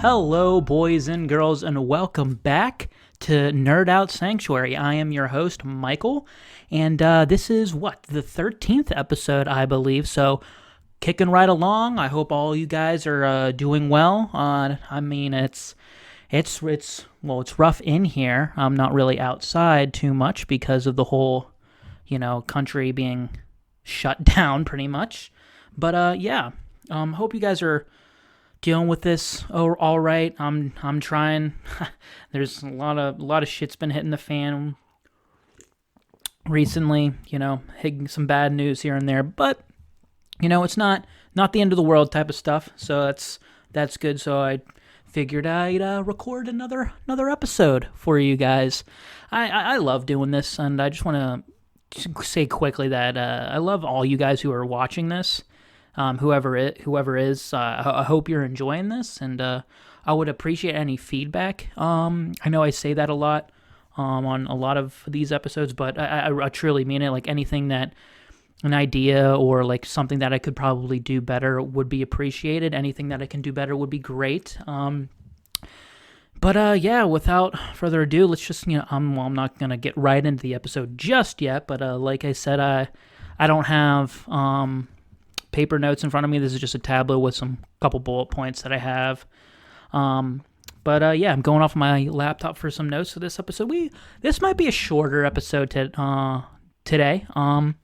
Hello, boys and girls, and welcome back to Nerd Out Sanctuary. I am your host, Michael, and this is the 13th episode, I believe. So, kicking right along. I hope all you guys are doing well. It's rough in here. I'm not really outside too much because of the whole, country being shut down pretty much. But hope you guys are dealing with this all right. I'm trying. There's a lot of shit's been hitting the fan recently, hitting some bad news here and there, but it's not the end of the world type of stuff. So that's good. So I figured I'd record another episode for you guys. I love doing this, and I just want to say quickly that I love all you guys who are watching this. Whoever is, I hope you're enjoying this, and I would appreciate any feedback. I know I say that a lot on a lot of these episodes, but I truly mean it. Like anything that an idea or like something that I could probably do better would be appreciated. Anything that I can do better would be great. Without further ado, let's just I'm not gonna get right into the episode just yet, but like I said, I don't have paper notes in front of me. This is just a tablet with some couple bullet points that I have. I'm going off my laptop for some notes for this episode. This might be a shorter episode today. I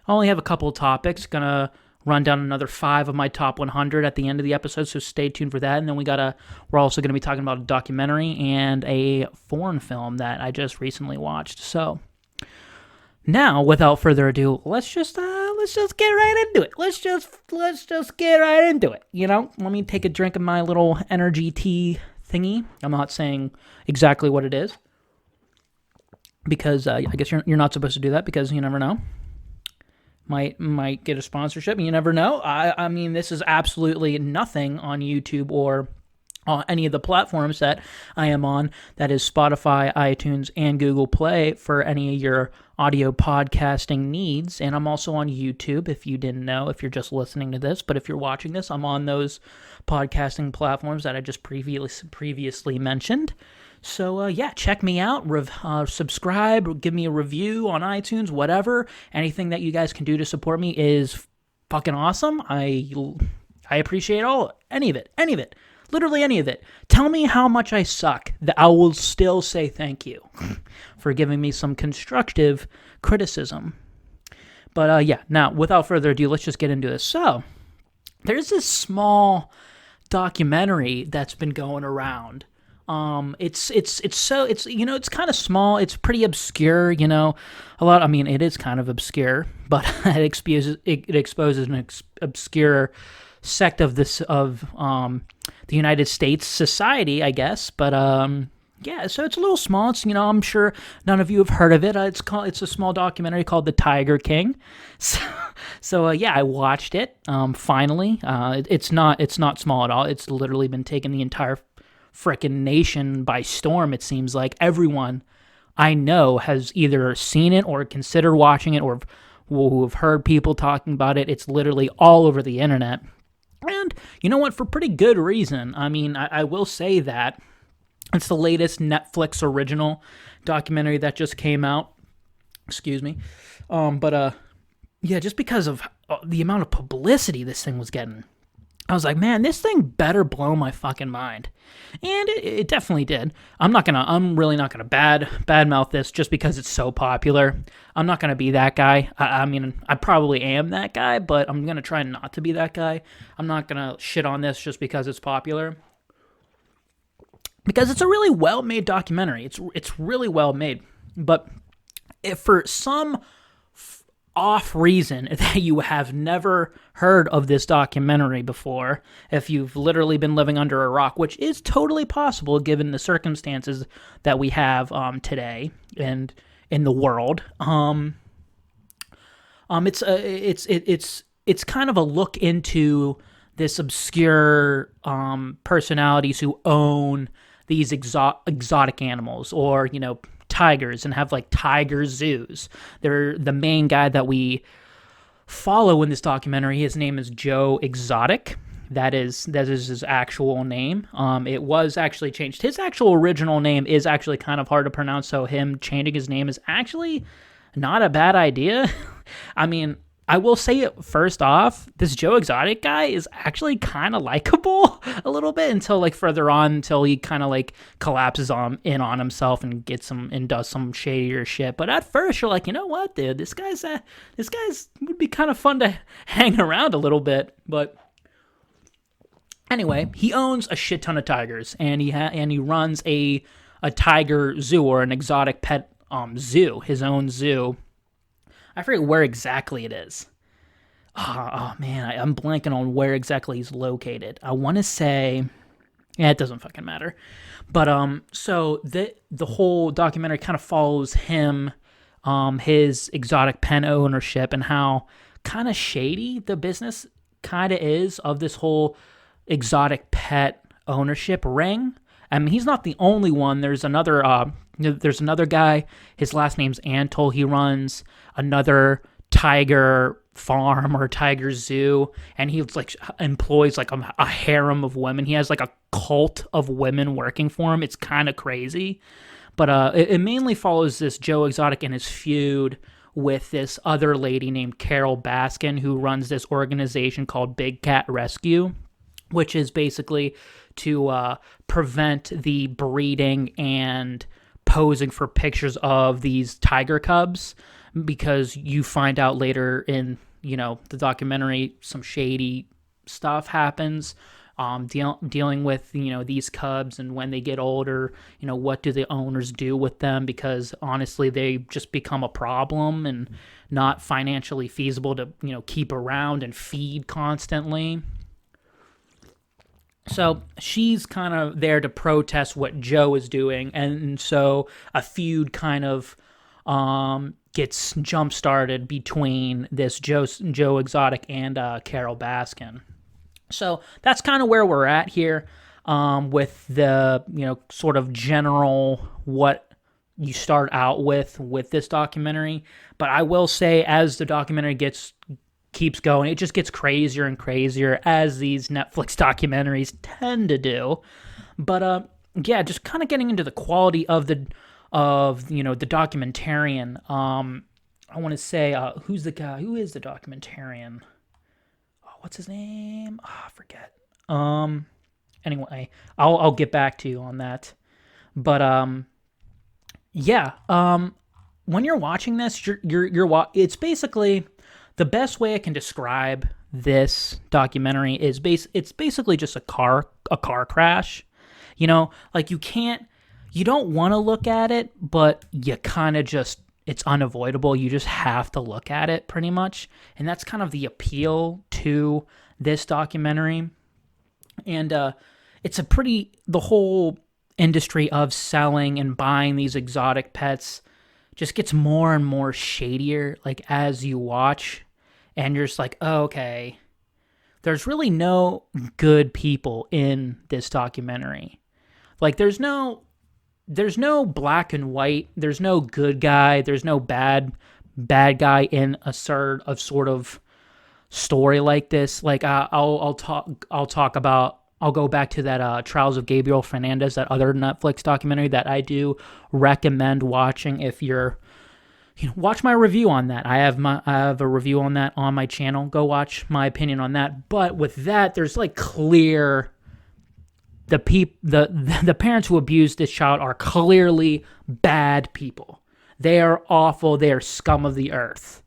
only have a couple of topics. Gonna run down another 5 of my top 100 at the end of the episode, so stay tuned for that. And then we're also gonna be talking about a documentary and a foreign film that I just recently watched. So now, without further ado, let's just get right into it. Let's just get right into it. Let me take a drink of my little energy tea thingy. I'm not saying exactly what it is because I guess you're not supposed to do that because you never know. Might get a sponsorship. You never know. I mean, this is absolutely nothing on YouTube or on any of the platforms that I am on. That is Spotify, iTunes, and Google Play for any of your audio podcasting needs. And I'm also on YouTube, if you didn't know, if you're just listening to this. But if you're watching this, I'm on those podcasting platforms that I just previously mentioned. So, check me out, subscribe, give me a review on iTunes, whatever. Anything that you guys can do to support me is fucking awesome. I appreciate any of it. Literally any of it. Tell me how much I suck. I will still say thank you for giving me some constructive criticism. But now, without further ado, let's just get into this. So, there's this small documentary that's been going around. It's kind of small. It's pretty obscure, it is kind of obscure, but it exposes an obscure sect of the United States society, I guess. But so it's a little small. It's I'm sure none of you have heard of it. It's a small documentary called The Tiger King. So I watched it. Finally, it's not small at all. It's literally been taking the entire frickin' nation by storm. It seems like everyone I know has either seen it or considered watching it or who have heard people talking about it. It's literally all over the internet. And you know what? For pretty good reason. I mean, I will say that it's the latest Netflix original documentary that just came out. Excuse me. Just because of the amount of publicity this thing was getting, I was like, man, this thing better blow my fucking mind. And it definitely did. I'm really not gonna badmouth this just because it's so popular. I'm not gonna be that guy. I mean, I probably am that guy, but I'm gonna try not to be that guy. I'm not gonna shit on this just because it's popular. Because it's a really well-made documentary. It's really well made. But if for some off reason that you have never heard of this documentary before, if you've literally been living under a rock, which is totally possible given the circumstances that we have today and in the world, it's kind of a look into this obscure personalities who own these exotic animals, or tigers, and have like tiger zoos. They're the main guy that we follow in this documentary. His name is Joe Exotic. That is his actual name. It was actually changed. His actual original name is actually kind of hard to pronounce, so him changing his name is actually not a bad idea. I mean, I will say it first off, this Joe Exotic guy is actually kind of likable a little bit until like further on, until he kind of like collapses in on himself and gets some and does some shadier shit. But at first you're like, you know what, dude, this guy's would be kind of fun to hang around a little bit. But anyway, he owns a shit ton of tigers, and he runs a tiger zoo, or an exotic pet zoo, his own zoo. I forget where exactly it is. Oh man, I'm blanking on where exactly he's located. I want to say, yeah, it doesn't fucking matter. But so the whole documentary kind of follows him, his exotic pen ownership, and how kind of shady the business kind of is of this whole exotic pet ownership ring. I mean, he's not the only one. There's another guy. His last name's Antle. He runs another tiger farm or tiger zoo, and he like employs like a harem of women. He has like a cult of women working for him. It's kind of crazy, but it mainly follows this Joe Exotic and his feud with this other lady named Carol Baskin, who runs this organization called Big Cat Rescue, which is basically to prevent the breeding and posing for pictures of these tiger cubs, because you find out later in, the documentary, some shady stuff happens, dealing with, these cubs, and when they get older, what do the owners do with them, because honestly, they just become a problem and not financially feasible to, keep around and feed constantly. So she's kind of there to protest what Joe is doing, and so a feud kind of gets jump-started between this Joe Exotic and Carol Baskin. So that's kind of where we're at here, with the, sort of general what you start out with this documentary. But I will say, as the documentary keeps going, it just gets crazier and crazier, as these Netflix documentaries tend to do. But yeah, just kind of getting into the quality of the documentarian. I want to say, who's the guy? Who is the documentarian? Oh, what's his name? I forget. Anyway, I'll get back to you on that. But yeah. When you're watching this, it's basically, the best way I can describe this documentary is it's basically just a car crash. Like you don't want to look at it, but you kind of just, it's unavoidable. You just have to look at it pretty much. And that's kind of the appeal to this documentary. And the whole industry of selling and buying these exotic pets just gets more and more shadier, like, as you watch, and you're just like, oh, okay, there's really no good people in this documentary. Like, there's no black and white, there's no good guy, there's no bad guy in a sort of story like this. Like, I'll go back to that Trials of Gabriel Fernandez, that other Netflix documentary that I do recommend watching if you're, watch my review on that. I have a review on that on my channel. Go watch my opinion on that. But with that, there's like clear, the parents who abused this child are clearly bad people. They are awful. They are scum of the earth.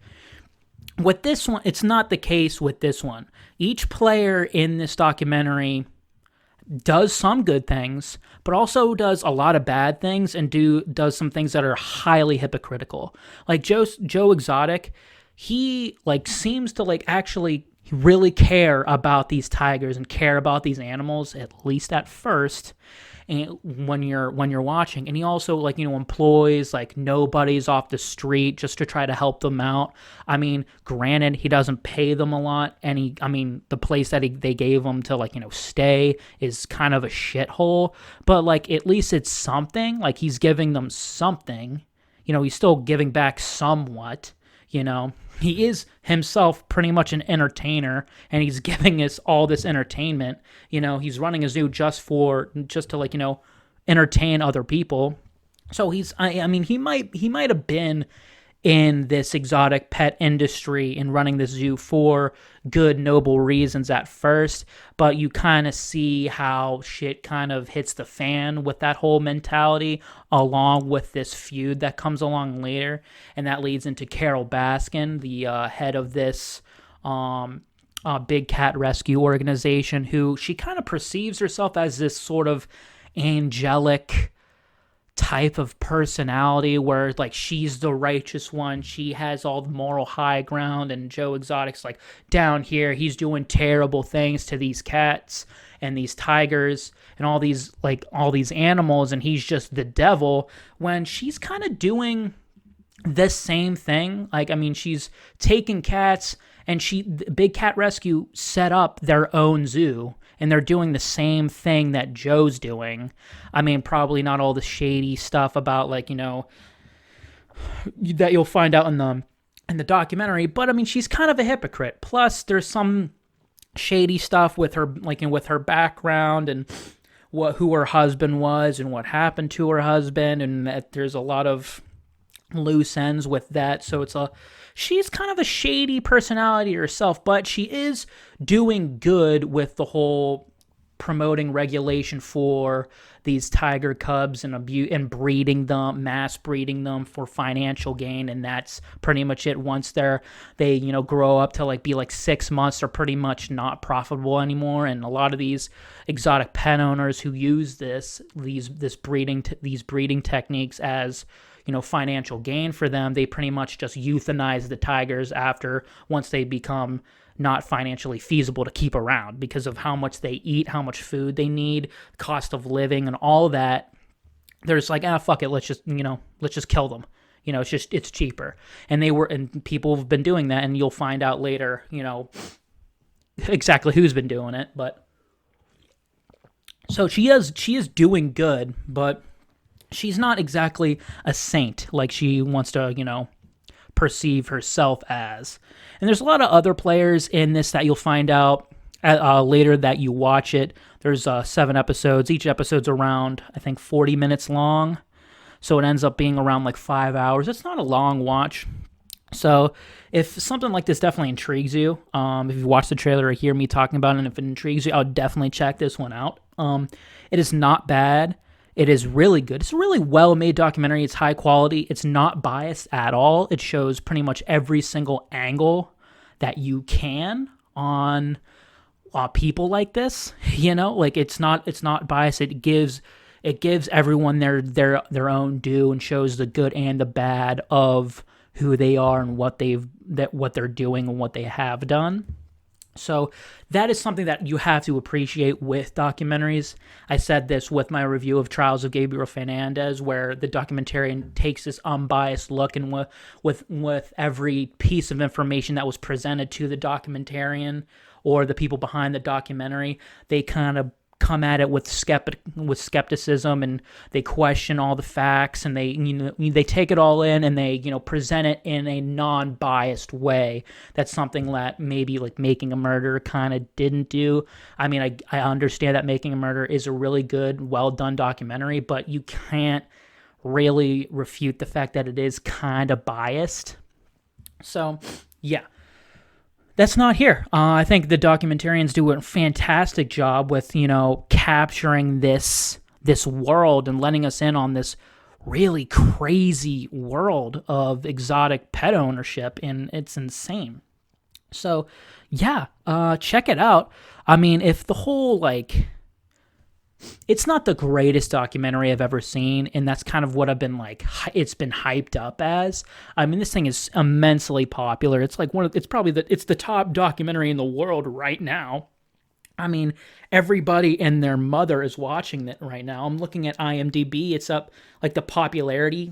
With this one, it's not the case with this one. Each player in this documentary does some good things, but also does a lot of bad things, and does some things that are highly hypocritical. Like Joe Exotic, he like seems to like actually really care about these tigers and care about these animals, at least at first, and when you're watching. And he also like, employs like nobodies off the street just to try to help them out. I mean, granted, he doesn't pay them a lot, and the place that they gave him to like, stay is kind of a shithole, but like at least it's something. Like, he's giving them something, he's still giving back somewhat, he is himself pretty much an entertainer, and he's giving us all this entertainment. He's running a zoo just to like, entertain other people. So I mean, he might have been in this exotic pet industry and running the zoo for good, noble reasons at first, but you kind of see how shit kind of hits the fan with that whole mentality, along with this feud that comes along later, and that leads into Carol Baskin, the head of this big cat rescue organization, who she kind of perceives herself as this sort of angelic type of personality where like she's the righteous one, she has all the moral high ground, and Joe Exotic's like down here, he's doing terrible things to these cats and these tigers and all these animals, and he's just the devil, when she's kind of doing the same thing. Like, I mean, she's taking cats, and Big Cat Rescue set up their own zoo, and they're doing the same thing that Joe's doing. I mean, probably not all the shady stuff about, like, that you'll find out in the documentary, but I mean, she's kind of a hypocrite. Plus, there's some shady stuff with her, like, with her background and who her husband was and what happened to her husband, and that there's a lot of loose ends with that. So she's kind of a shady personality herself, but she is doing good with the whole promoting regulation for these tiger cubs and breeding them, mass breeding them for financial gain, and that's pretty much it. Once they grow up to like be like 6 months, they're pretty much not profitable anymore. And a lot of these exotic pet owners who use these breeding techniques as financial gain for them, they pretty much just euthanize the tigers once they become not financially feasible to keep around because of how much they eat, how much food they need, cost of living, and all that. They're just like, fuck it, let's just kill them. It's cheaper. And people have been doing that, and you'll find out later, exactly who's been doing it. But so she is doing good, but she's not exactly a saint like she wants to, perceive herself as. And there's a lot of other players in this that you'll find out later that you watch it. There's 7 episodes. Each episode's around, I think, 40 minutes long. So it ends up being around like 5 hours. It's not a long watch. So if something like this definitely intrigues you, if you watch the trailer or hear me talking about it, and if it intrigues you, I would definitely check this one out. It is not bad. It is really good. It's a really well-made documentary. It's high quality. It's not biased at all. It shows pretty much every single angle that you can on people like this. Like it's not biased. It gives everyone their own due and shows the good and the bad of who they are and what they're doing and what they have done. So that is something that you have to appreciate with documentaries. I said this with my review of Trials of Gabriel Fernandez, where the documentarian takes this unbiased look, and with every piece of information that was presented to the documentarian or the people behind the documentary, they kind of come at it with skepticism, and they question all the facts, and they take it all in, and they present it in a non-biased way. That's something that maybe like Making a Murder kind of didn't do. I mean, I understand that Making a Murder is a really good, well done documentary, but you can't really refute the fact that it is kind of biased. So yeah. That's not here. I think the documentarians do a fantastic job with, capturing this world and letting us in on this really crazy world of exotic pet ownership, and it's insane. So, yeah, check it out. I mean, if the whole, it's not the greatest documentary I've ever seen, and that's kind of what I've been it's been hyped up as. I mean, this thing is immensely popular. It's like it's the top documentary in the world right now. I mean, everybody and their mother is watching it right now. I'm looking at IMDb. It's up the popularity,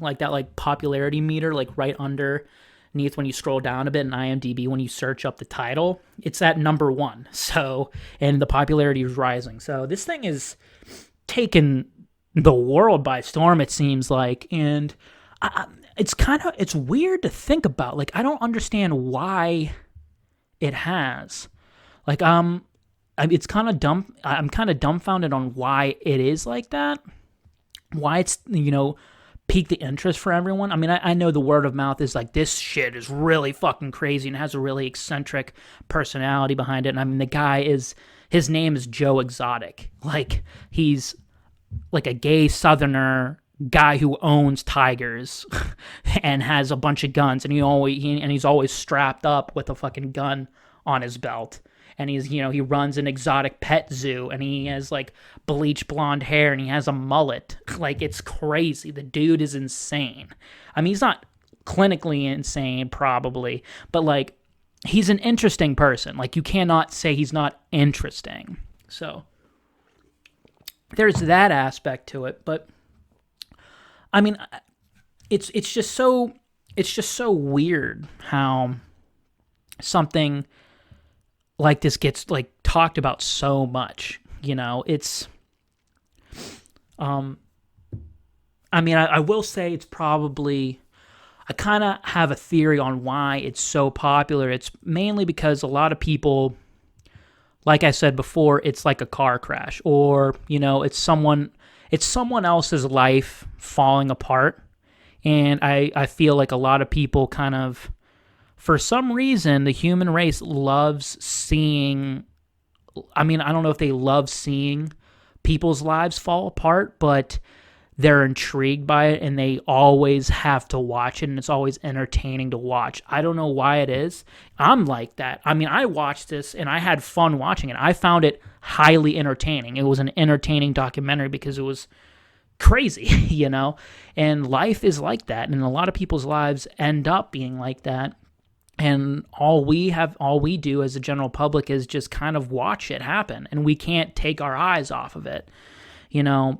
popularity meter, right underneath when you scroll down a bit in IMDb, when you search up the title, it's at number 1. So, and the popularity is rising. So this thing is taken the world by storm, it seems like. And it's weird to think about. Like, I don't understand why it has. Like, it's kind of dumb. I'm kind of dumbfounded on why it is like that. Why it's, piqued the interest for everyone. I mean, I know the word of mouth is like, this shit is really fucking crazy and has a really eccentric personality behind it. And I mean, his name is Joe Exotic. Like, he's like a gay Southerner guy who owns tigers and has a bunch of guns, and he's always strapped up with a fucking gun on his belt. And he runs an exotic pet zoo, and he has like bleach blonde hair, and he has a mullet. Like, it's crazy. The dude is insane. I mean, he's not clinically insane probably, but like, he's an interesting person. Like, you cannot say he's not interesting. So there's that aspect to it. But I mean, it's just so weird how something like this gets like talked about so much. It's I mean, I will say it's probably, I kind of have a theory on why it's so popular. It's mainly because a lot of people, like I said before, it's like a car crash, or it's someone else's life falling apart. And I feel like a lot of people kind of, for some reason, the human race loves seeing, I mean, I don't know if they love seeing people's lives fall apart, but they're intrigued by it, and they always have to watch it, and it's always entertaining to watch. I don't know why it is. I'm like that. I mean, I watched this, and I had fun watching it. I found it highly entertaining. It was an entertaining documentary because it was crazy, And life is like that, and a lot of people's lives end up being like that. And all we do as a general public is just kind of watch it happen, and we can't take our eyes off of it. The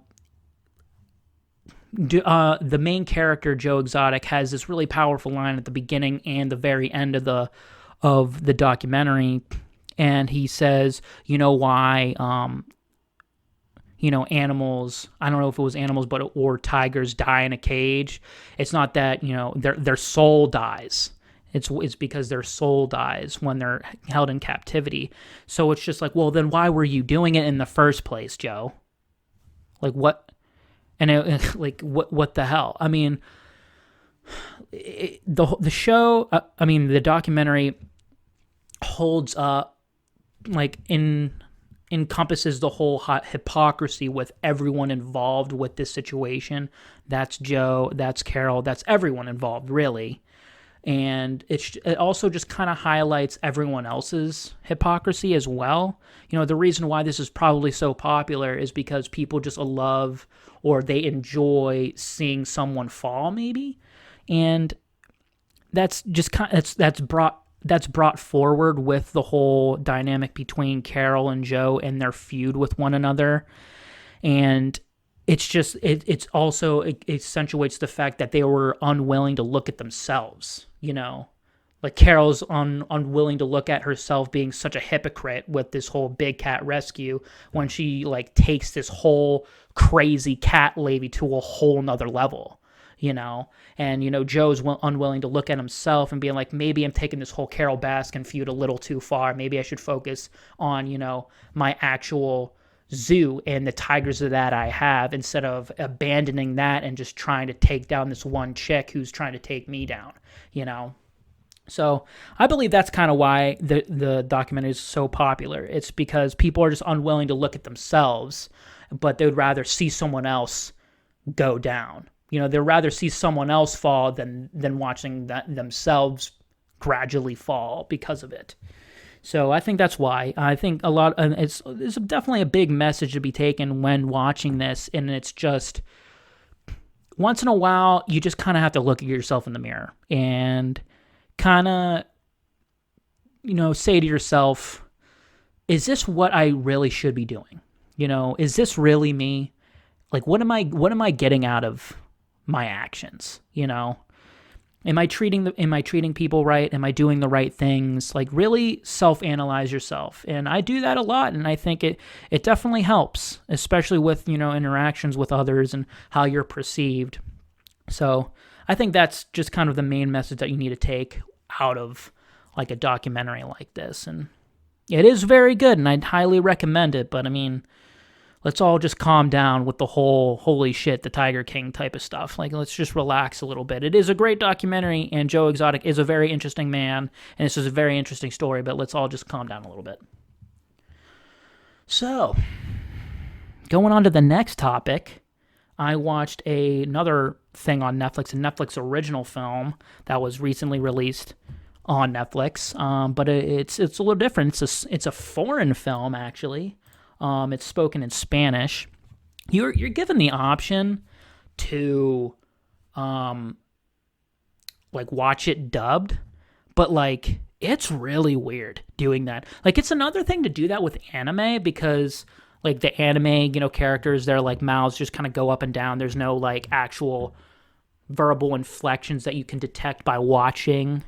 main character, Joe Exotic, has this really powerful line at the beginning and the very end of the documentary, and he says, why animals, I don't know if it was animals, or tigers die in a cage. It's not that, their soul dies. It's because their soul dies when they're held in captivity. So it's just like, well, then why were you doing it in the first place, Joe? Like, what? And what the hell? I mean, the show, the documentary holds up, like, encompasses the whole hypocrisy with everyone involved with this situation. That's Joe, that's Carol, that's everyone involved, really. And it also just kind of highlights everyone else's hypocrisy as well. The reason why this is probably so popular is because people just love, or they enjoy seeing someone fall, maybe. And that's just that's brought forward with the whole dynamic between Carol and Joe and their feud with one another. And it's just, it also accentuates the fact that they were unwilling to look at themselves, Like, Carol's unwilling to look at herself being such a hypocrite with this whole big cat rescue when she, like, takes this whole crazy cat lady to a whole nother level, And, Joe's unwilling to look at himself and being like, maybe I'm taking this whole Carol Baskin feud a little too far. Maybe I should focus on, my actual zoo and the tigers that I have, instead of abandoning that and just trying to take down this one chick who's trying to take me down, So I believe that's kind of why the documentary is so popular. It's because people are just unwilling to look at themselves, but they would rather see someone else go down. They'd rather see someone else fall than watching themselves gradually fall because of it. So I think that's why. I think it's definitely a big message to be taken when watching this, and it's just, once in a while, you just kind of have to look at yourself in the mirror and kind of, say to yourself, is this what I really should be doing? Is this really me? Like, what am I getting out of my actions? Am I treating people right? Am I doing the right things? Like, really self-analyze yourself. And I do that a lot, and I think it definitely helps, especially with, interactions with others and how you're perceived. So I think that's just kind of the main message that you need to take out of like a documentary like this. And it is very good, and I'd highly recommend it. But I mean, let's all just calm down with the whole holy shit, the Tiger King type of stuff. Like, let's just relax a little bit. It is a great documentary, and Joe Exotic is a very interesting man, and this is a very interesting story, but let's all just calm down a little bit. So, going on to the next topic, I watched another thing on Netflix, a Netflix original film that was recently released on Netflix, but it's a little different. It's a foreign film, actually. It's spoken in Spanish. You're given the option to like watch it dubbed, but like it's really weird doing that. Like, it's another thing to do that with anime, because like the anime, characters, their like mouths just kind of go up and down. There's no like actual verbal inflections that you can detect by watching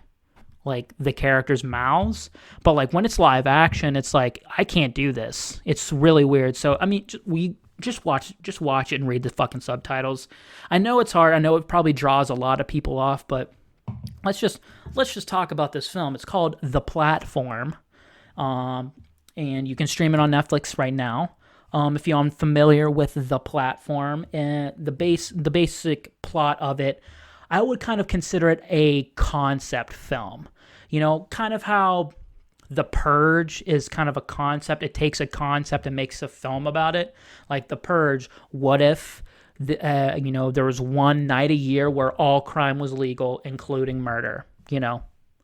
like the characters' mouths. But like when it's live action, it's like, I can't do this. It's really weird. So I mean, we just watch it and read the fucking subtitles. I know it's hard. I know it probably draws a lot of people off, but let's just talk about this film. It's called The Platform, and you can stream it on Netflix right now. If you're unfamiliar with The Platform, the basic plot of it, I would kind of consider it a concept film. Kind of how The Purge is kind of a concept. It takes a concept and makes a film about it. Like The Purge, what if there was one night a year where all crime was legal, including murder?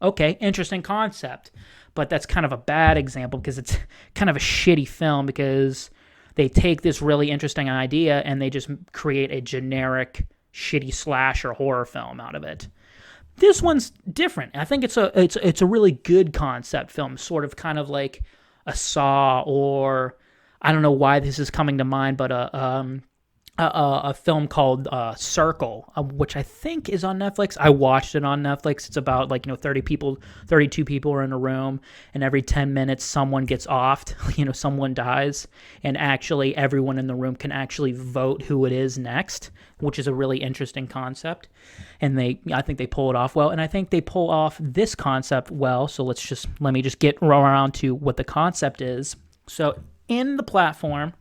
Okay, interesting concept. But that's kind of a bad example, because it's kind of a shitty film, because they take this really interesting idea and they just create a generic shitty slasher horror film out of it. This one's different. I think it's a really good concept film, sort of kind of like a Saw, or I don't know why this is coming to mind, but a film called Circle, which I think is on Netflix. I watched it on Netflix. It's about 32 people are in a room, and every 10 minutes someone gets offed, someone dies, and actually everyone in the room can actually vote who it is next, which is a really interesting concept. And I think they pull it off well, and I think they pull off this concept well. So let me just get around to what the concept is. So in The Platform,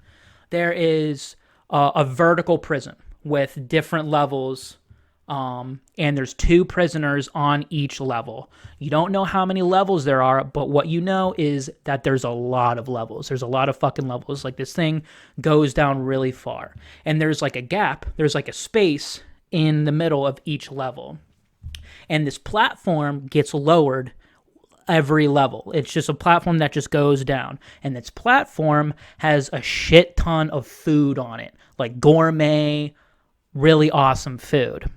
there is a vertical prison with different levels, and there's 2 prisoners on each level. You don't know how many levels there are, but what you know is that there's a lot of levels. There's a lot of fucking levels. Like, this thing goes down really far. And there's like a gap, there's like a space in the middle of each level. And this platform gets lowered every level. It's just a platform that just goes down. And this platform has a shit ton of food on it, like gourmet, really awesome food.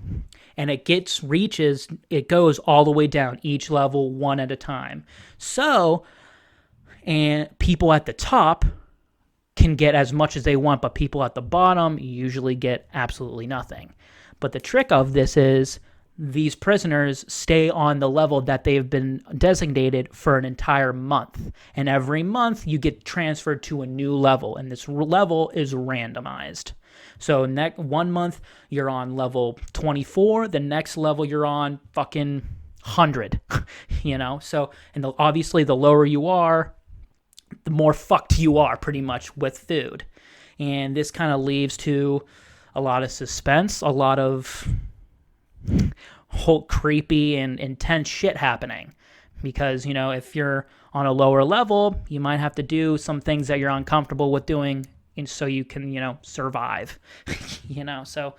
And it goes all the way down each level one at a time. So, and people at the top can get as much as they want, but people at the bottom usually get absolutely nothing. But the trick of this is these prisoners stay on the level that they've been designated for an entire month. And every month you get transferred to a new level, and this level is randomized. So one month you're on level 24, the next level you're on fucking 100, So, and obviously the lower you are, the more fucked you are pretty much with food. And this kind of leads to a lot of suspense, a lot of whole creepy and intense shit happening, because if you're on a lower level, you might have to do some things that you're uncomfortable with doing, and so you can survive. So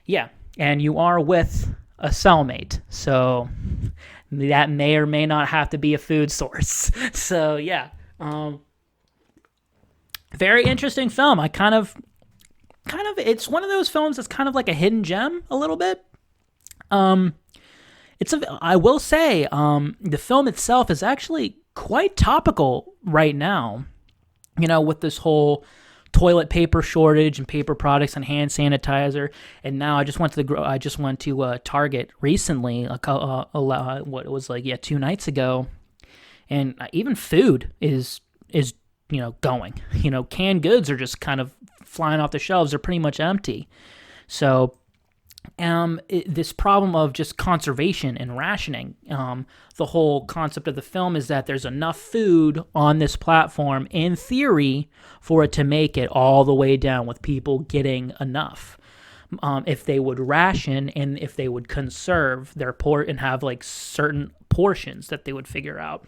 yeah, and you are with a cellmate, so that may or may not have to be a food source. So yeah, very interesting film. I kind of it's one of those films that's kind of like a hidden gem a little bit. I will say, the film itself is actually quite topical right now, with this whole toilet paper shortage and paper products and hand sanitizer. And now I just went to Target recently, what it was like, 2 nights ago. And even food is going, canned goods are just kind of flying off the shelves. They're pretty much empty. So this problem of just conservation and rationing. The whole concept of the film is that there's enough food on this platform, in theory, for it to make it all the way down with people getting enough. If they would ration and if they would conserve their port and have like certain portions that they would figure out.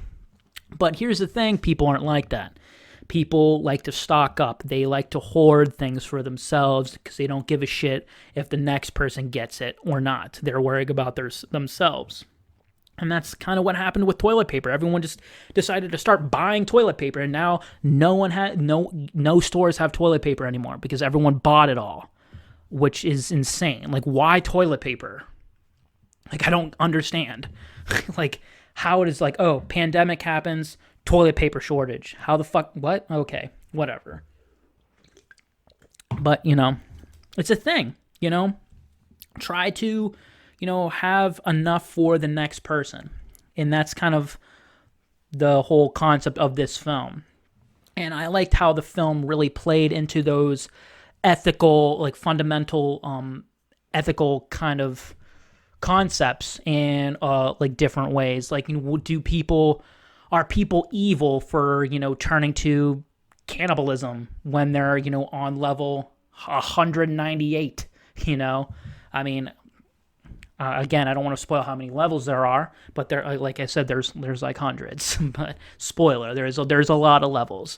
But here's the thing, people aren't like that. People like to stock up. They like to hoard things for themselves because they don't give a shit if the next person gets it or not. They're worried about themselves. And that's kind of what happened with toilet paper. Everyone just decided to start buying toilet paper, and now no stores have toilet paper anymore because everyone bought it all, which is insane. Like, why toilet paper? Like, I don't understand. Like, how it is like, oh, pandemic happens, toilet paper shortage. How the fuck? What? Okay, whatever. But, it's a thing, Try to, have enough for the next person. And that's kind of the whole concept of this film. And I liked how the film really played into those ethical, like fundamental, ethical kind of concepts in like different ways. Like, are people evil for turning to cannibalism when they're on level 198? I mean, again, I don't want to spoil how many levels there are, but there, like I said, there's like hundreds. But spoiler, there's a lot of levels.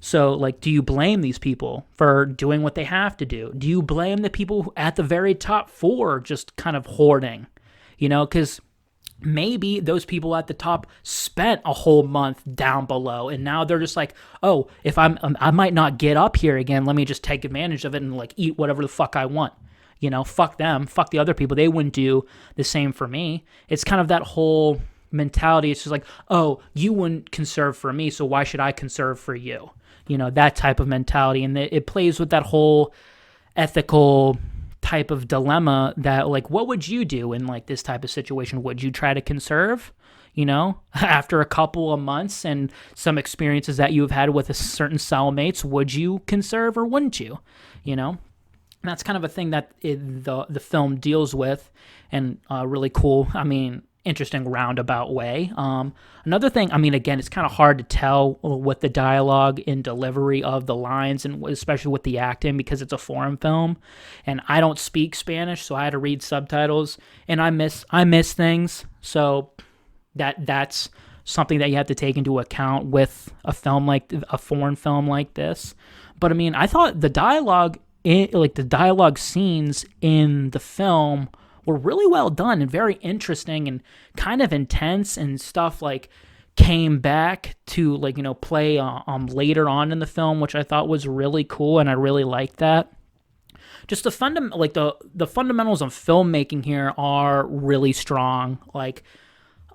So, like, do you blame these people for doing what they have to do? Do you blame the people at the very top for just kind of hoarding? Because maybe those people at the top spent a whole month down below, and now they're just like, oh, if I might not get up here again, let me just take advantage of it and like eat whatever the fuck I want. Fuck them, fuck the other people. They wouldn't do the same for me. It's kind of that whole mentality. It's just like, oh, you wouldn't conserve for me, so why should I conserve for you? That type of mentality. And it plays with that whole ethical type of dilemma that, like, what would you do in like this type of situation? Would you try to conserve, after a couple of months and some experiences that you've had with a certain cellmates? Would you conserve or wouldn't you? And that's kind of a thing that the film deals with, and really cool. I mean, interesting roundabout way. Another thing, I mean, again, it's kind of hard to tell with the dialogue and delivery of the lines, and especially with the acting, because it's a foreign film, and I don't speak Spanish, so I had to read subtitles, and I miss things. So that's something that you have to take into account with a foreign film like this. But I mean, I thought the dialogue scenes in the film were really well done and very interesting and kind of intense, and stuff like came back to play later on in the film, which I thought was really cool, and I really liked that. Just the fundamentals of filmmaking here are really strong. Like,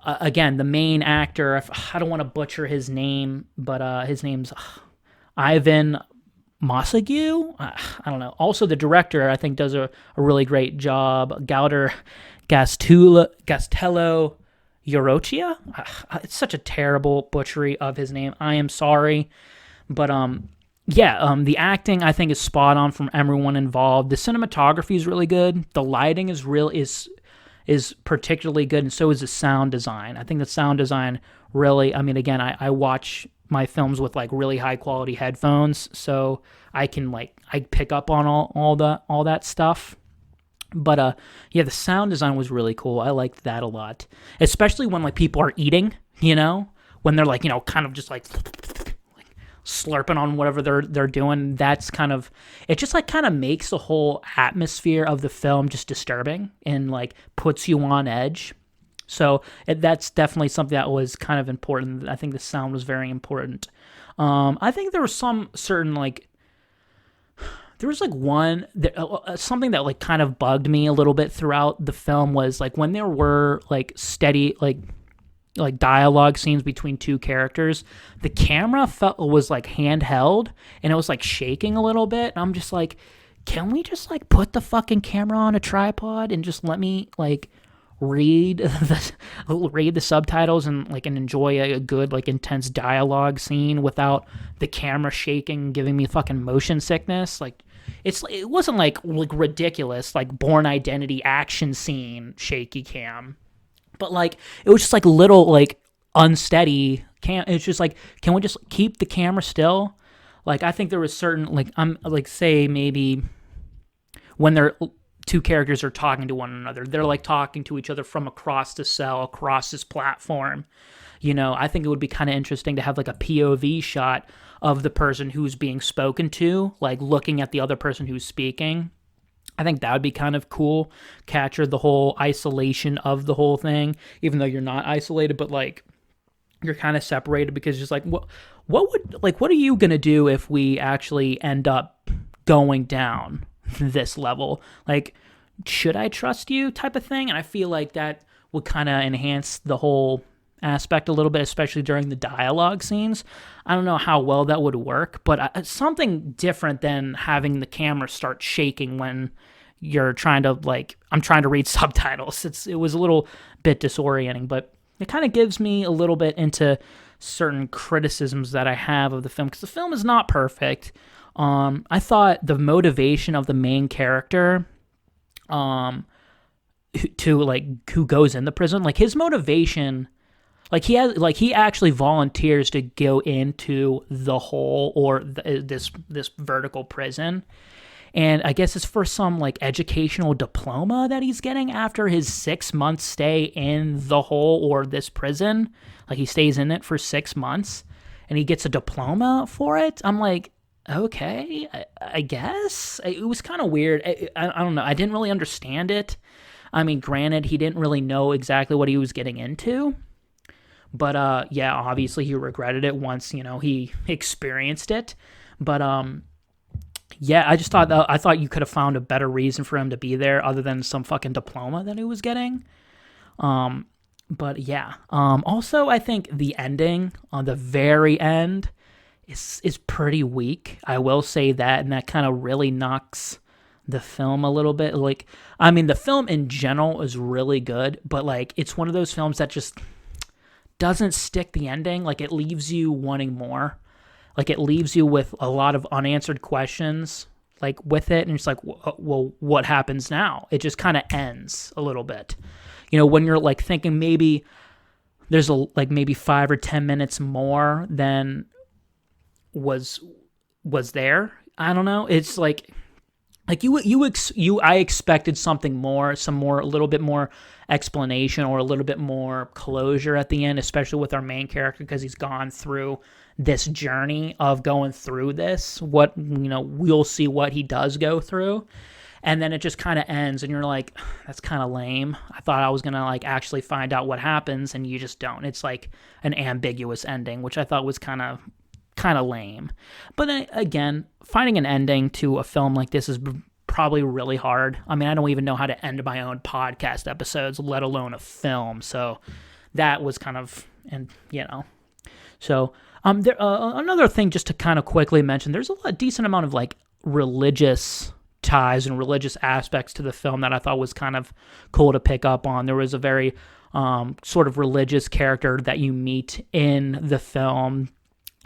again, the main actor, I don't want to butcher his name, but his name's Ivan Montague? I don't know. Also, the director, I think, does a really great job. Gauder Castello Eurochia? It's such a terrible butchery of his name. I am sorry. But, the acting, I think, is spot on from everyone involved. The cinematography is really good. The lighting is particularly good, and so is the sound design. I think the sound design really, I mean, again, I watch my films with like really high quality headphones, so I can I pick up on all that stuff. But the sound design was really cool. I liked that a lot, especially when like people are eating, when they're like kind of just like slurping on whatever they're doing. That's kind of, it just like kind of makes the whole atmosphere of the film just disturbing and like puts you on edge. So that's definitely something that was kind of important. I think the sound was very important. I think there was some certain there was something that like kind of bugged me a little bit throughout the film was like when there were like steady like dialogue scenes between two characters, the camera was like handheld and it was like shaking a little bit. And I'm just like, can we just like put the fucking camera on a tripod and just let me like read the subtitles and enjoy a good like intense dialogue scene without the camera shaking, giving me fucking motion sickness? Like, it wasn't like ridiculous, like Born Identity action scene shaky cam, but like it was just like little like unsteady cam. It's just like, can we just keep the camera still? Like I think there was certain like I'm like say maybe when they're two characters are talking to one another, they're like talking to each other from across the cell, across this platform. I think it would be kind of interesting to have like a POV shot of the person who's being spoken to, like looking at the other person who's speaking. I think that would be kind of cool. Capture the whole isolation of the whole thing, even though you're not isolated, but like you're kind of separated because just like what are you gonna do if we actually end up going down this level? Like, should I trust you type of thing? And I feel like that would kind of enhance the whole aspect a little bit, especially during the dialogue scenes. I don't know how well that would work, but something different than having the camera start shaking when you're trying to I'm trying to read subtitles. It was a little bit disorienting, but it kind of gives me a little bit into certain criticisms that I have of the film, because the film is not perfect. I thought the motivation of the main character, who goes in the prison, like his motivation, he actually volunteers to go into the hole or this vertical prison, and I guess it's for some like educational diploma that he's getting after his 6 month stay in the hole or this prison. Like he stays in it for 6 months, and he gets a diploma for it. I'm like, okay, I guess. It was kind of weird. I don't know. I didn't really understand it. I mean, granted, he didn't really know exactly what he was getting into. But yeah, obviously he regretted it once, he experienced it. But yeah, I thought you could have found a better reason for him to be there other than some fucking diploma that he was getting. But yeah. Also, I think the ending on the very end is pretty weak. I will say that, and that kind of really knocks the film a little bit. Like, I mean, the film in general is really good, but like it's one of those films that just doesn't stick the ending. Like it leaves you wanting more. Like it leaves you with a lot of unanswered questions like with it, and it's like, well, what happens now? It just kind of ends a little bit. When you're like thinking maybe there's maybe 5 or 10 minutes more than was there. I don't know. It's like I expected something more, a little bit more explanation or a little bit more closure at the end, especially with our main character, because he's gone through this journey of going through this. We'll see what he does go through. And then it just kind of ends, and you're like, that's kind of lame. I thought I was going to actually find out what happens, and you just don't. It's like an ambiguous ending, which I thought was kind of lame. But then, again, finding an ending to a film like this is probably really hard. I mean, I don't even know how to end my own podcast episodes, let alone a film. So that was kind of, So there, another thing just to kind of quickly mention, there's a decent amount of religious ties and religious aspects to the film that I thought was kind of cool to pick up on. There was a very sort of religious character that you meet in the film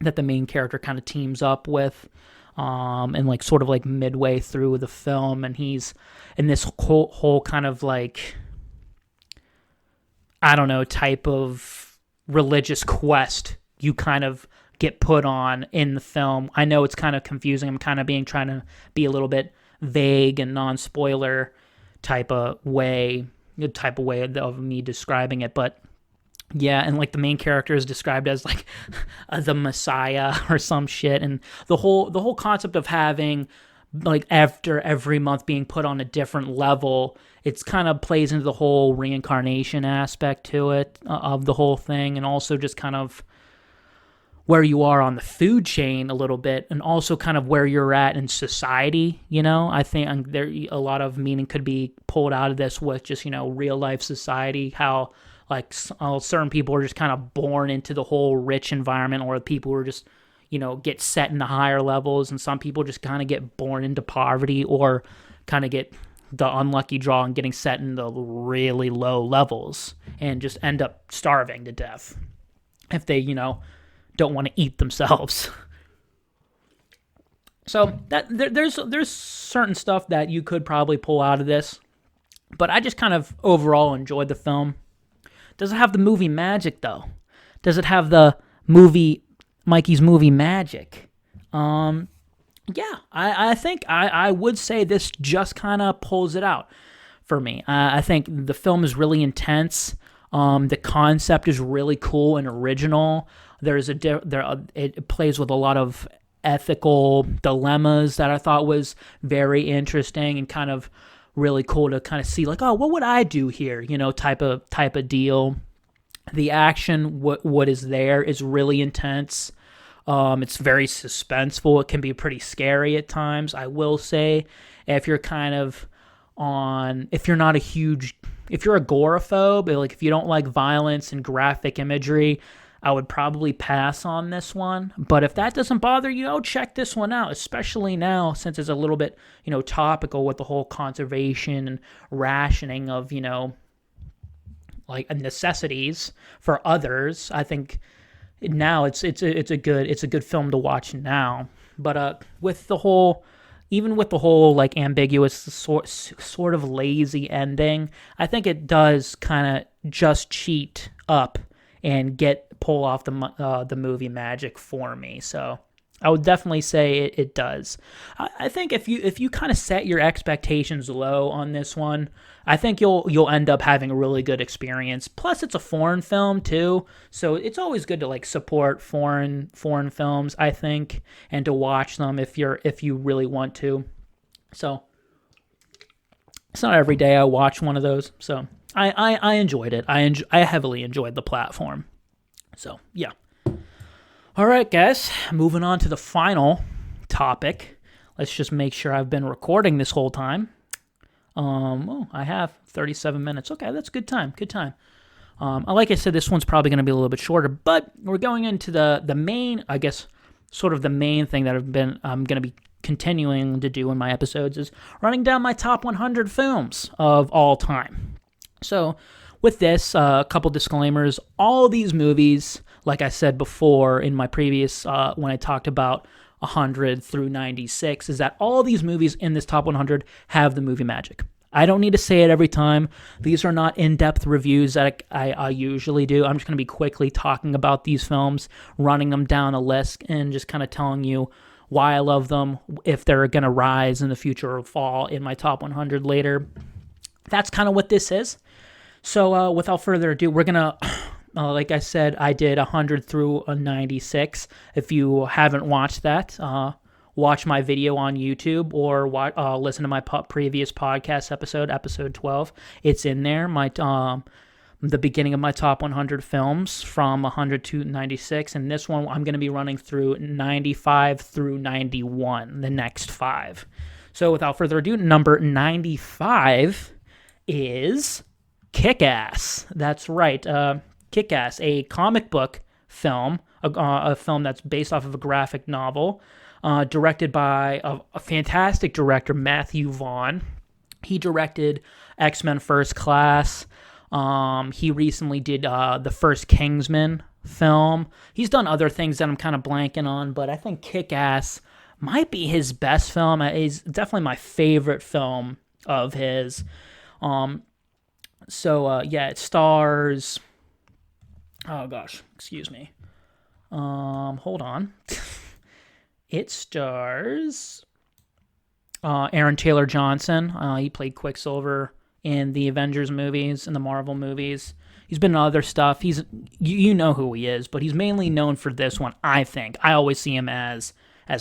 that the main character kind of teams up with, and sort of midway through the film, and he's in this whole kind of I don't know, type of religious quest you kind of get put on in the film. I know it's kind of confusing. I'm kind of trying to be a little bit vague and non-spoiler type of way of me describing it, but yeah, and the main character is described as the Messiah or some shit, and the whole concept of having after every month being put on a different level, it's kind of plays into the whole reincarnation aspect to it, of the whole thing, and also just kind of where you are on the food chain a little bit, and also kind of where you're at in society. I think there a lot of meaning could be pulled out of this with just real life society, how certain people are just kind of born into the whole rich environment, or people who are just get set in the higher levels, and some people just kind of get born into poverty, or kind of get the unlucky draw and getting set in the really low levels and just end up starving to death if they don't want to eat themselves. So that there's certain stuff that you could probably pull out of this, but I just kind of overall enjoyed the film. Does it have the movie magic though? Does it have the movie Mikey's movie magic? Yeah, I think I would say this just kind of pulls it out for me. I think the film is really intense. The concept is really cool and original. It plays with a lot of ethical dilemmas that I thought was very interesting and kind of really cool to kind of see, like, oh, what would I do here? Type of deal. The action, what is there, is really intense. It's very suspenseful. It can be pretty scary at times. I will say, if you're if you're agoraphobe, like if you don't like violence and graphic imagery, I would probably pass on this one. But if that doesn't bother you, check this one out, especially now since it's a little bit, topical with the whole conservation and rationing of, like necessities for others. I think now it's a good film to watch now. But with the whole like ambiguous sort of lazy ending, I think it does kind of just cheat up and pull off the movie magic for me. So I would definitely say it does. I think if you kind of set your expectations low on this one, I think you'll end up having a really good experience. Plus, it's a foreign film too, so it's always good to like support foreign films, I think, and to watch them if you really want to. So it's not every day I watch one of those. So I enjoyed it. I heavily enjoyed The Platform. So yeah. All right, guys, moving on to the final topic. Let's just make sure I've been recording this whole time. I have 37 minutes. Okay, that's good time. Like I said, this one's probably going to be a little bit shorter, but we're going into the main, I guess, sort of the main thing that I'm going to be continuing to do in my episodes is running down my top 100 films of all time. So with this, a couple disclaimers. All these movies, like I said before in my previous, when I talked about 100 through 96, is that all these movies in this top 100 have the movie magic. I don't need to say it every time. These are not in-depth reviews that I usually do. I'm just going to be quickly talking about these films, running them down a list, and just kind of telling you why I love them, if they're going to rise in the future or fall in my top 100 later. That's kind of what this is. So without further ado, we're going to... like I said, I did 100 through 96. If you haven't watched that, watch my video on YouTube or listen to my previous podcast episode 12. It's in there. The beginning of my top 100 films from 100 to 96. And this one, I'm going to be running through 95 through 91, the next 5. So without further ado, number 95 is Kick-Ass. That's right. Kick-Ass, a comic book film, a film that's based off of a graphic novel, directed by a fantastic director, Matthew Vaughn. He directed X-Men First Class. He recently did the first Kingsman film. He's done other things that I'm kind of blanking on, but I think Kick-Ass might be his best film. It's definitely my favorite film of his. It stars... Oh gosh, excuse me. Hold on. It stars Aaron Taylor Johnson. He played Quicksilver in the Avengers movies and the Marvel movies. He's been in other stuff. You know who he is, but he's mainly known for this one, I think. I always see him as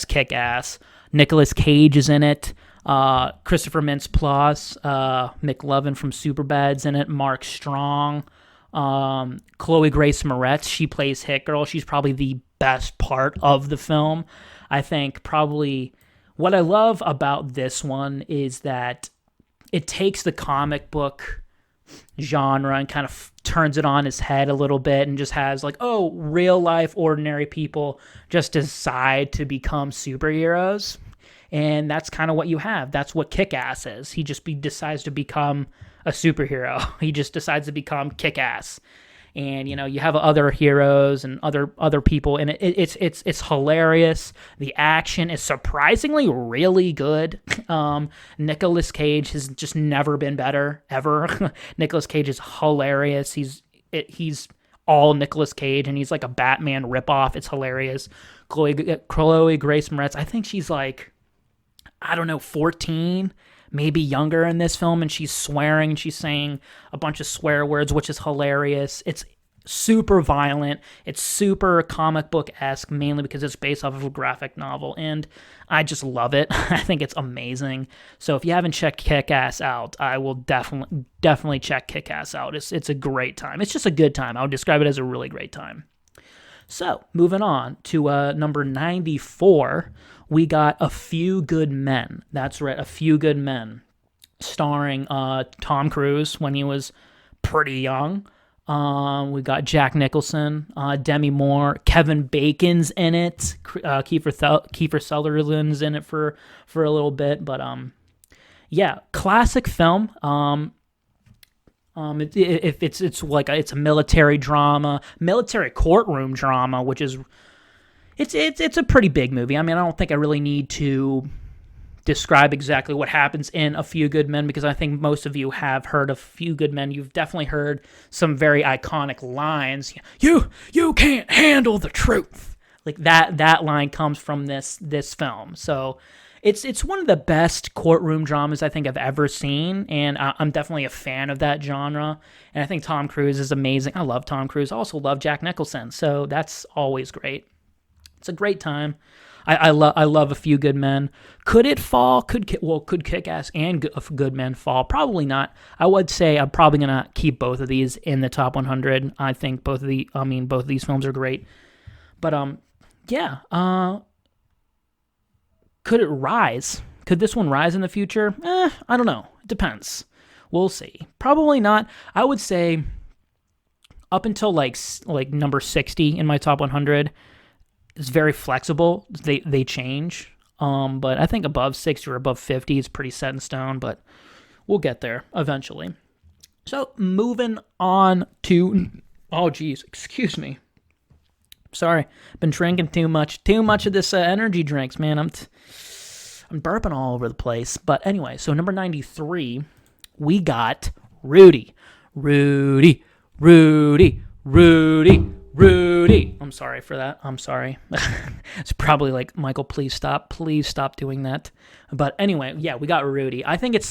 Kick-Ass. Nicolas Cage is in it. Christopher Mintz-Plasse, McLovin from Superbad's in it. Mark Strong. Chloe Grace Moretz, she plays Hit Girl. She's probably the best part of the film. I think probably what I love about this one is that it takes the comic book genre and kind of turns it on its head a little bit and just has like, oh, real life ordinary people just decide to become superheroes. And that's kind of what you have. That's what Kick-Ass is. He just decides to become a superhero. He just decides to become Kick-Ass. and you have other heroes and other people, and it's hilarious. The action is surprisingly really good. Nicolas Cage has just never been better ever. Nicolas Cage is hilarious. He's all Nicolas Cage, and he's like a Batman ripoff. It's hilarious. Chloe Grace Moretz, I think she's like, I don't know, 14, maybe younger in this film, and she's swearing. She's saying a bunch of swear words, which is hilarious. It's super violent. It's super comic book-esque, mainly because it's based off of a graphic novel, and I just love it. I think it's amazing. So if you haven't checked Kick-Ass out, I will definitely check Kick-Ass out. It's a great time. It's just a good time. I would describe it as a really great time. So moving on to number 94, we got A Few Good Men. That's right, A Few Good Men, starring Tom Cruise when he was pretty young. We got Jack Nicholson, Demi Moore, Kevin Bacon's in it, Kiefer Sutherland's in it for a little bit, but yeah, classic film. It's like it's a military drama, military courtroom drama, which is it's a pretty big movie. I mean, I don't think I really need to describe exactly what happens in A Few Good Men, because I think most of you have heard of Few Good Men. You've definitely heard some very iconic lines. You can't handle the truth. Like that line comes from this film. So it's one of the best courtroom dramas I think I've ever seen, and I'm definitely a fan of that genre. And I think Tom Cruise is amazing. I love Tom Cruise. I also love Jack Nicholson, so that's always great. It's a great time. I love A Few Good Men. Could it fall? Could Kick-Ass and Good Men fall? Probably not. I would say I'm probably gonna keep both of these in the top 100. I think both of these films are great. But yeah. Could it rise? Could this one rise in the future? I don't know. It depends. We'll see. Probably not. I would say up until like number 60 in my top 100. It's very flexible. They change. But I think above 60 or above 50 is pretty set in stone, but we'll get there eventually. So moving on to, oh geez, excuse me. Sorry, been drinking too much of this energy drinks, man. I'm burping all over the place. But anyway, so number 93, we got Rudy. I'm sorry for that. I'm sorry. It's probably like, Michael, please stop doing that. But anyway, yeah, we got Rudy. I think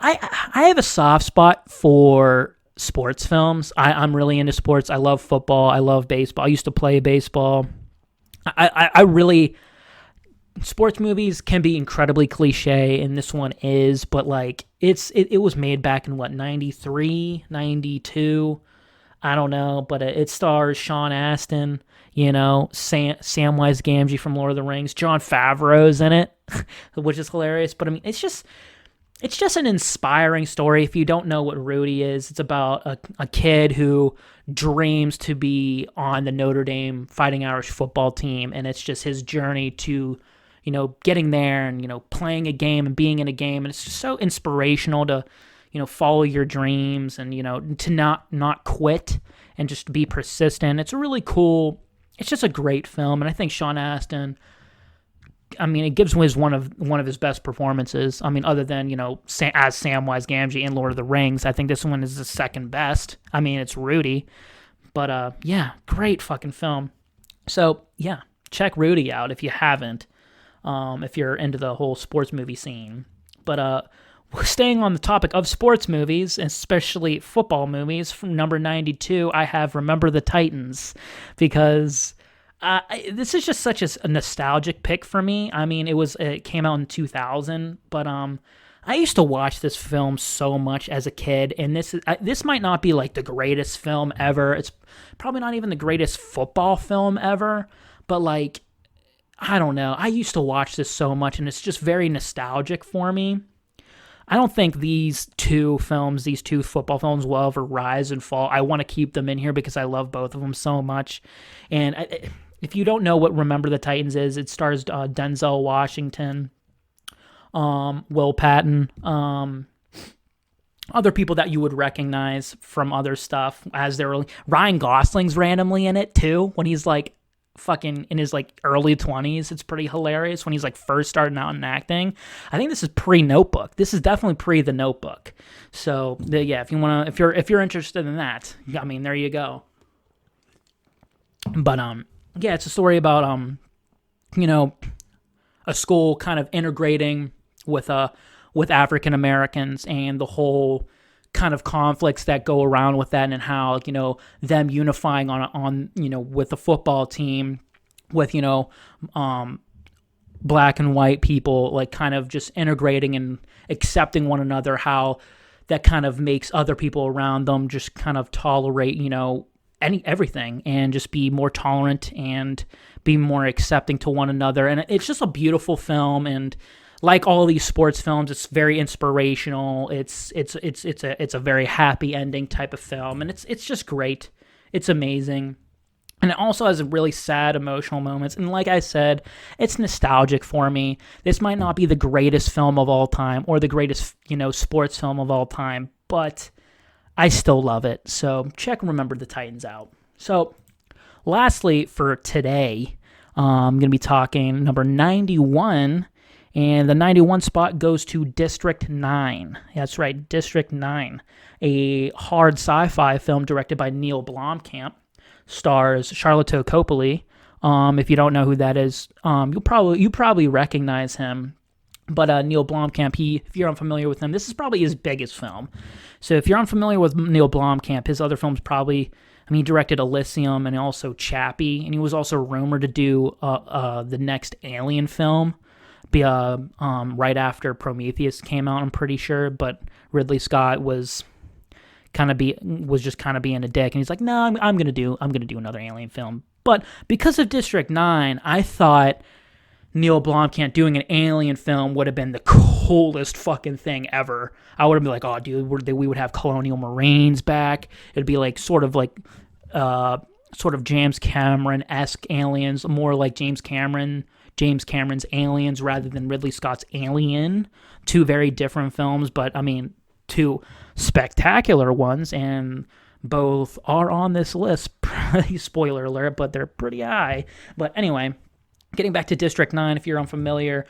I have a soft spot for sports films. I'm really into sports. I love football. I love baseball. I used to play baseball. I really, sports movies can be incredibly cliche, and this one is, but like it was made back in 93, 92. I don't know, but it stars Sean Astin, Samwise Gamgee from Lord of the Rings. Jon Favreau's in it, which is hilarious. But I mean, it's just an inspiring story. If you don't know what Rudy is, it's about a kid who dreams to be on the Notre Dame Fighting Irish football team, and it's just his journey to, getting there and, playing a game and being in a game. And it's just so inspirational to, follow your dreams and, to not quit and just be persistent. It's a really cool, it's just a great film. And I think Sean Astin, I mean, it gives one of his best performances. I mean, other than, as Samwise Gamgee in Lord of the Rings, I think this one is the second best. I mean, it's Rudy. But, yeah, great fucking film. So, yeah, check Rudy out if you haven't, if you're into the whole sports movie scene. But, staying on the topic of sports movies, especially football movies, from number 92, I have Remember the Titans, because this is just such a nostalgic pick for me. I mean, it came out in 2000, but I used to watch this film so much as a kid, and this might not be like the greatest film ever. It's probably not even the greatest football film ever, but like, I don't know. I used to watch this so much, and it's just very nostalgic for me. I don't think these two football films will ever rise and fall. I want to keep them in here because I love both of them so much. And if you don't know what Remember the Titans is, it stars Denzel Washington, Will Patton, other people that you would recognize from other stuff as they're Ryan Gosling's randomly in it too when he's like fucking in his like early 20s. It's pretty hilarious when he's like first starting out in acting. I think this is pre-Notebook. This is definitely pre The Notebook. So yeah, if you want to, if you're interested in that, I mean, there you go. But yeah, it's a story about you know, a school kind of integrating with African Americans and the whole kind of conflicts that go around with that, and how, you know, them unifying on you know, with the football team, with, you know, black and white people, like kind of just integrating and accepting one another, how that kind of makes other people around them just kind of tolerate, you know, everything, and just be more tolerant and be more accepting to one another. And it's just a beautiful film, and like all these sports films, it's very inspirational. It's a very happy ending type of film, and it's just great. It's amazing. And it also has really sad emotional moments. And like I said, it's nostalgic for me. This might not be the greatest film of all time or the greatest, you know, sports film of all time, but I still love it. So check Remember the Titans out. So lastly, for today, I'm going to be talking number 91, and the 91 spot goes to District 9. That's right, District 9, a hard sci-fi film directed by Neil Blomkamp. Stars Charlotte Copley. If you don't know who that is, you probably recognize him. But Neil Blomkamp, if you're unfamiliar with him, this is probably his biggest film. So if you're unfamiliar with Neil Blomkamp, his other films probably, I mean, he directed Elysium and also Chappie, and he was also rumored to do the next Alien film, right after Prometheus came out, I'm pretty sure. But Ridley Scott was just kind of being a dick, and he's like, no, I'm gonna do another Alien film. But because of District 9, I thought Neil Blomkamp doing an Alien film would have been the coolest fucking thing ever. I would have been like, oh, dude, we would have Colonial Marines back. It'd be like sort of James Cameron-esque aliens, more like James Cameron's Aliens rather than Ridley Scott's Alien. Two very different films, but I mean, two spectacular ones, and both are on this list. Spoiler alert, but they're pretty high. But anyway, getting back to District 9, if you're unfamiliar,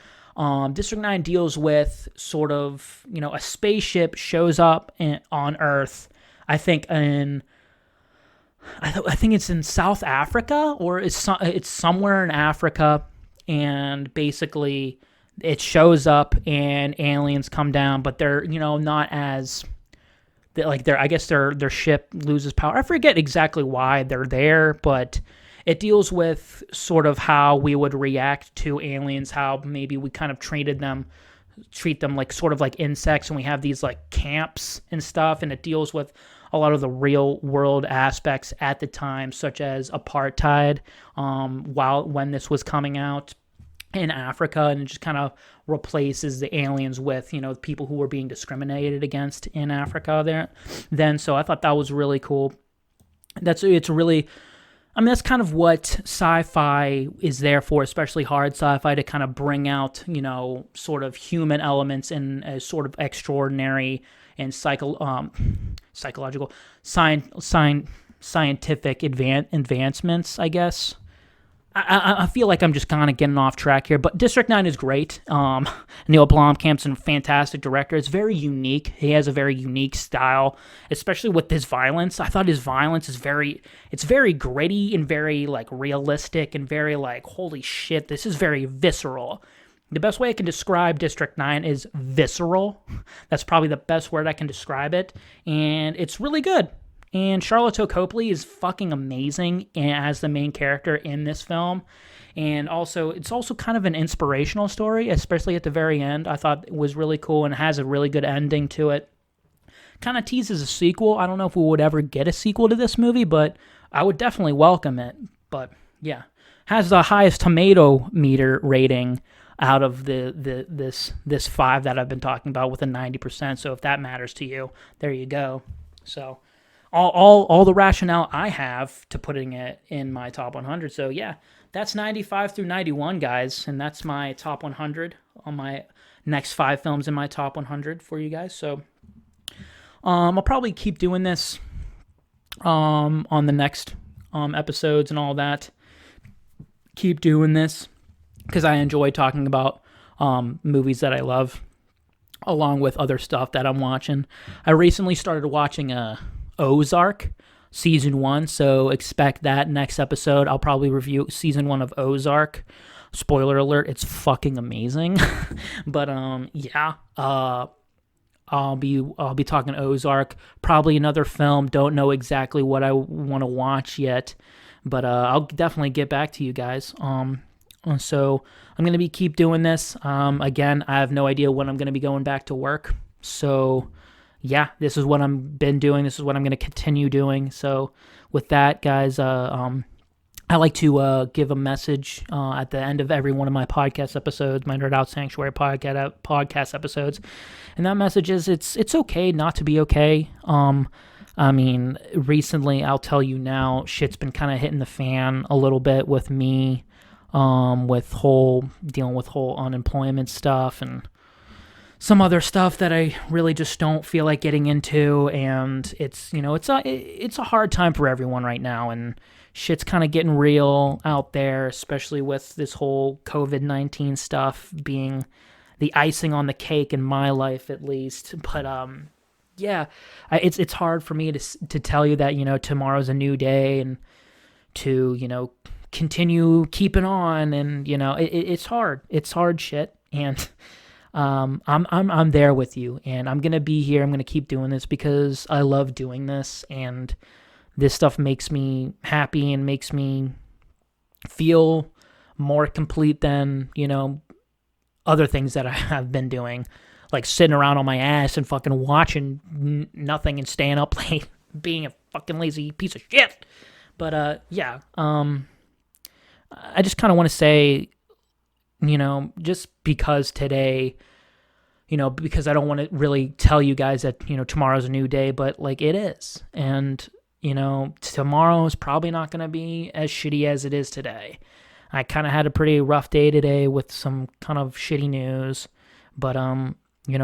District 9 deals with sort of, you know, a spaceship shows up on Earth. I think it's in South Africa, or it's somewhere in Africa, and basically it shows up and aliens come down, but they're, you know, not as I guess their ship loses power. I forget exactly why they're there, but it deals with sort of how we would react to aliens, how maybe we kind of treat them like sort of like insects, and we have these like camps and stuff, and it deals with a lot of the real world aspects at the time, such as apartheid, when this was coming out in Africa, and it just kind of replaces the aliens with, you know, people who were being discriminated against in Africa there then. So I thought that was really cool. That's kind of what sci-fi is there for, especially hard sci-fi, to kind of bring out, you know, sort of human elements in a sort of extraordinary and psychological, scientific advancements, I guess. I feel like I'm just kind of getting off track here, but District 9 is great. Neil Blomkamp's a fantastic director. It's very unique. He has a very unique style, especially with his violence. I thought his violence is it's very gritty and very like realistic and very like, holy shit, this is very visceral. The best way I can describe District 9 is visceral. That's probably the best word I can describe it, and it's really good. And Charlotte Copley is fucking amazing as the main character in this film. And also, it's also kind of an inspirational story, especially at the very end. I thought it was really cool and has a really good ending to it. Kind of teases a sequel. I don't know if we would ever get a sequel to this movie, but I would definitely welcome it. But yeah, has the highest tomato meter rating out of this 5 that I've been talking about, with a 90%. So if that matters to you, there you go. So all the rationale I have to putting it in my top 100. So yeah, that's 95 through 91, guys, and that's my top 100 on my next 5 films in my top 100 for you guys. So I'll probably keep doing this on the next episodes and all that. Keep doing this because I enjoy talking about movies that I love, along with other stuff that I'm watching. I recently started watching Ozark season 1, so expect that next episode. I'll probably review season 1 of Ozark. Spoiler alert, it's fucking amazing. But yeah, I'll be talking Ozark, probably another film. Don't know exactly what I want to watch yet, but I'll definitely get back to you guys. So I'm gonna keep doing this. Again, I have no idea when I'm gonna be going back to work. So yeah, this is what I've been doing. This is what I'm gonna continue doing. So with that, guys, I like to give a message at the end of every one of my podcast episodes, my Nerd Out Sanctuary podcast episodes, and that message is it's okay not to be okay. I mean, recently, I'll tell you now, shit's been kind of hitting the fan a little bit with me, dealing with whole unemployment stuff and some other stuff that I really just don't feel like getting into, and it's a hard time for everyone right now, and shit's kind of getting real out there, especially with this whole COVID-19 stuff being the icing on the cake in my life, at least. But yeah, it's hard for me to tell you that tomorrow's a new day and to continue keeping on, and it's hard. It's hard shit, and I'm there with you, and I'm gonna be here. I'm gonna keep doing this because I love doing this, and this stuff makes me happy and makes me feel more complete than other things that I have been doing, like sitting around on my ass and fucking watching nothing and staying up late, being a fucking lazy piece of shit. But yeah, I just kind of want to say, just because today, because I don't want to really tell you guys that, tomorrow's a new day, but like it is. And, tomorrow is probably not going to be as shitty as it is today. I kind of had a pretty rough day today with some kind of shitty news, but,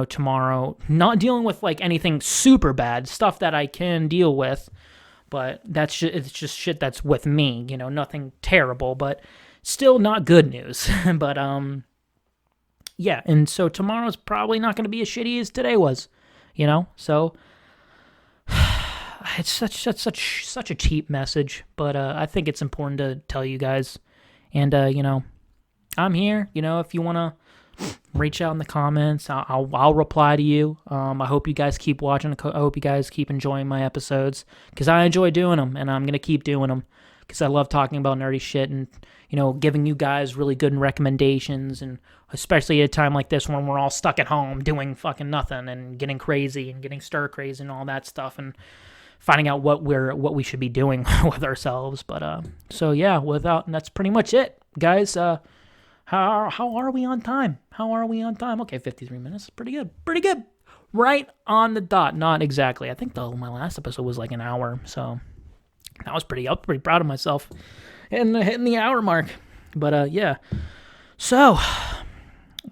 tomorrow, not dealing with like anything super bad, stuff that I can deal with, but it's just shit that's with me, nothing terrible, but still not good news. But yeah, and so tomorrow's probably not going to be as shitty as today was, so it's such a cheap message, but I think it's important to tell you guys, and I'm here, if you want to reach out in the comments, I'll reply to you. I hope you guys keep watching. I hope you guys keep enjoying my episodes, because I enjoy doing them, and I'm going to keep doing them, because I love talking about nerdy shit and, giving you guys really good recommendations, and especially at a time like this when we're all stuck at home doing fucking nothing and getting crazy and getting stir crazy and all that stuff, and finding out what we should be doing with ourselves. But so yeah, that's pretty much it, guys. How are we on time? Okay, 53 minutes. Pretty good. Right on the dot. Not exactly. I think my last episode was like an hour, so I was pretty proud of myself hitting the hour mark. But yeah. So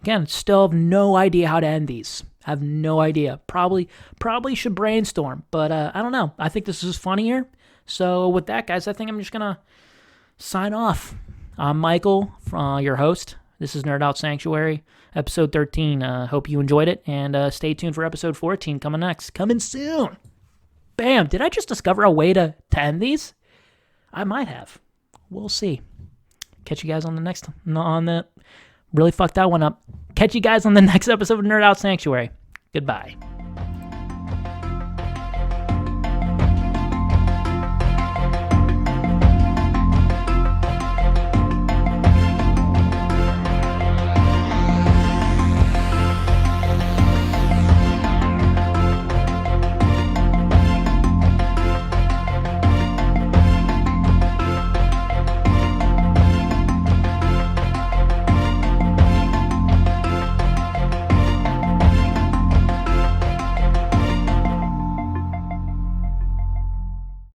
again, still have no idea how to end these. Have no idea. Probably should brainstorm, but I don't know. I think this is funnier. So with that, guys, I think I'm just gonna sign off. I'm Michael, your host. This is Nerd Out Sanctuary, episode 13. Hope you enjoyed it, and stay tuned for episode 14 coming soon. Bam! Did I just discover a way to end these? I might have. We'll see. Catch you guys on the really fucked that one up. Catch you guys on the next episode of Nerd Out Sanctuary. Goodbye.